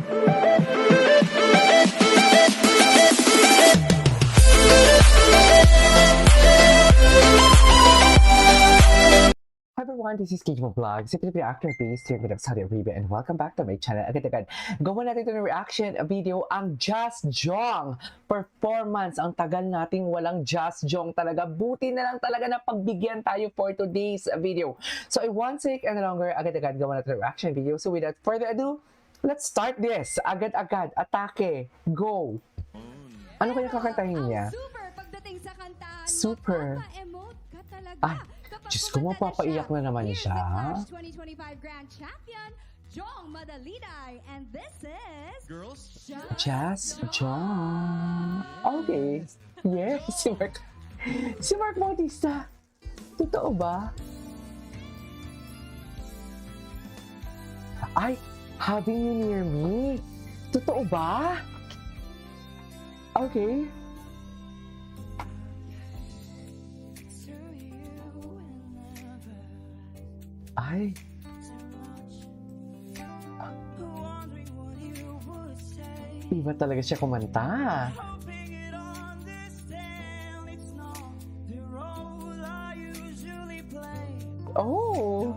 Hi everyone, this is Kate Vlog, Simply Actor based here in Saudi Arabia, and welcome back to my channel. Agad-agad, gawa natin ito ng reaction video, ang Just Jong performance. Ang tagal nating walang Just Jong talaga. Buti na lang talaga na pagbigyan tayo for today's video. So I won't take any longer, agad-agad gawa natin ng reaction video. So without further ado, let's start this. Agad-agad, atake, go! Ano kaya kakantahin niya? Super pagdating sa kantahan. Super. Mapa-emote ka talaga. Ay, Diyos ko, mapapaiyak na naman Here's siya. the Clash 2025 Grand Champion, Jong Madaliday. And this is... Girls? Just Jong. Okay. Yes, si Mark Bautista. Totoo ba? Ay, Having You Near Me. Totoo ba? Okay. Ay. Iba talaga siya kumanta. Oh.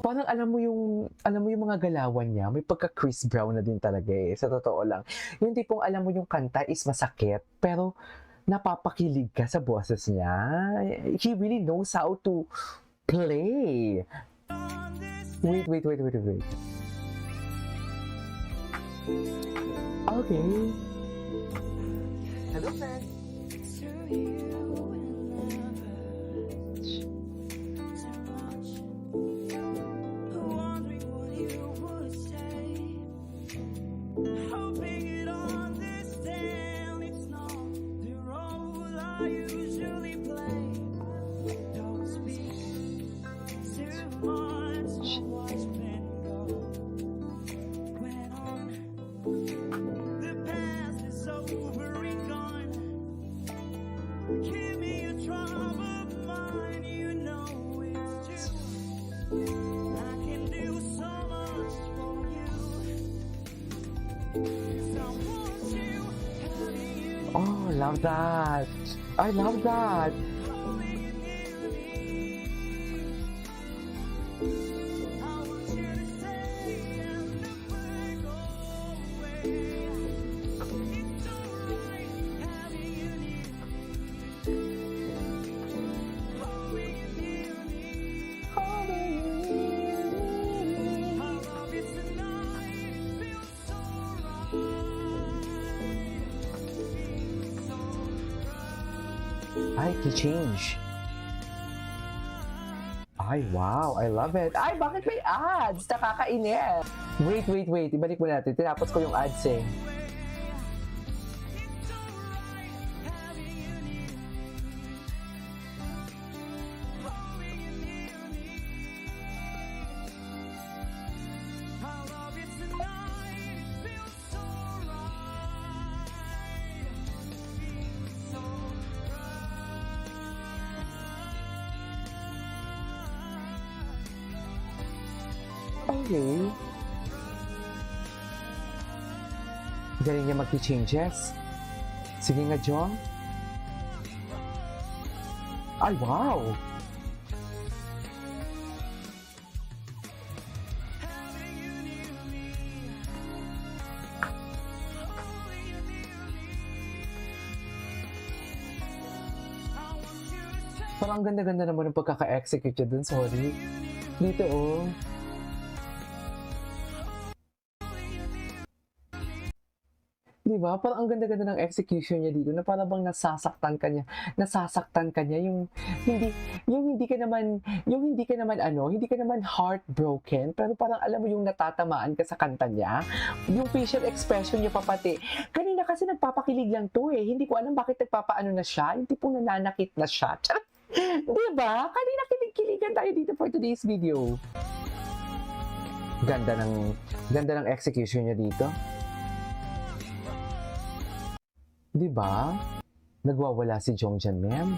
Parang alam mo yung mga galawan niya, may pagka Chris Brown na din talaga eh, sa totoo lang. Yung tipong alam mo yung kanta is masakit, pero napapakilig ka sa boses niya. He really knows how to play. Wait. Okay. Hello, friend. Oh, love that. I love that. Ay, he changed. Ay, wow. I love it. Ay, bakit may ads? Nakakainis. Wait. Ibalik mo natin. Tinapos ko yung ads eh. Okay. Galing niya mag-changes. Sige nga, Jong. Ay, wow! Parang ang ganda-ganda naman ng pagkaka-execute niya dun, sorry. Dito, oh. Diba? Parang ang ganda-ganda ng execution niya dito na parang bang nasasaktan ka niya yung hindi ka naman heartbroken, pero parang alam mo yung natatamaan ka sa kanta niya. Yung facial expression niya pa pati. Kanina kasi nagpapakilig lang to eh. Hindi ko alam bakit nagpapaano na siya. Yung tipong nananakit na siya. Diba? Kanina kilig-kiligan tayo dito for today's video. Ganda ng execution niya dito. Diba? Nagwawala si Jong dyan, ma'am.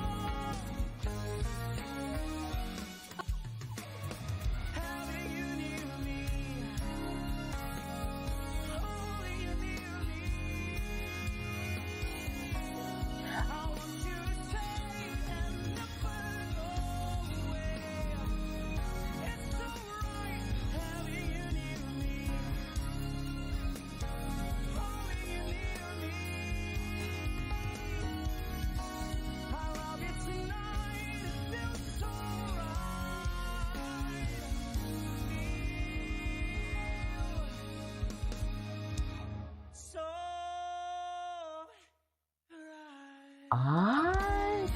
Ay!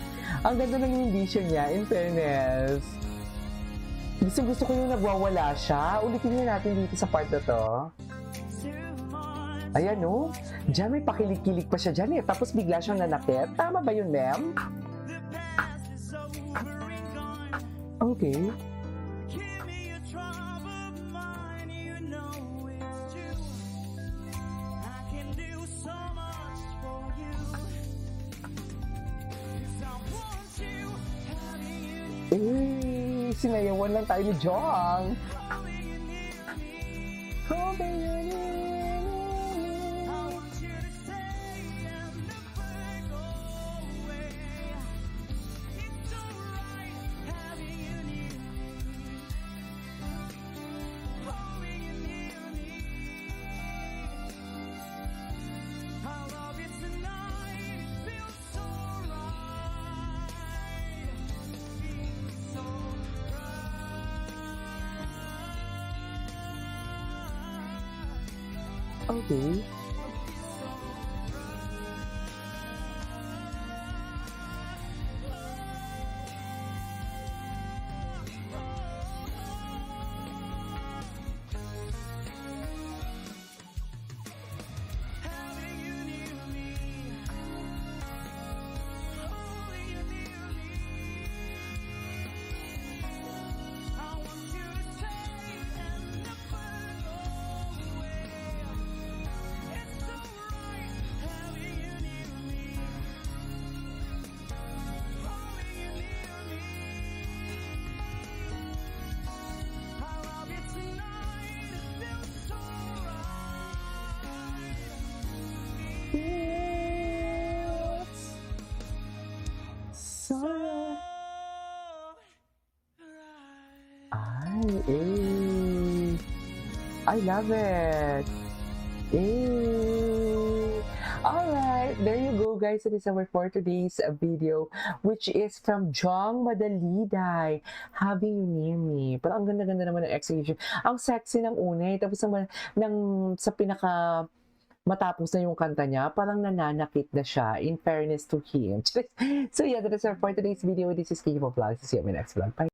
Ang ganda ng rendition niya, in fairness. Gusto ko yung nagwawala siya. Ulitin na natin dito sa part na to. Ayan, no? Diyan may pakilig-kilig pa siya dyan eh. Tapos bigla siyang nanakit. Tama ba yun, ma'am? Okay. Eh, sinayawan lang tayo ni Jong. Okay. I love it. Alright, there you go guys. It is our for today's video, which is from Jong Madaliday, Having You Near Me. Pero ang ganda-ganda naman ng execution. Ang sexy ng una, tapos sa pinaka matapos na yung kanta niya, parang nananakit na siya, in fairness to him. So yeah, that is our for today's video. This is Kiki Vlog. See you in my next vlog. Bye!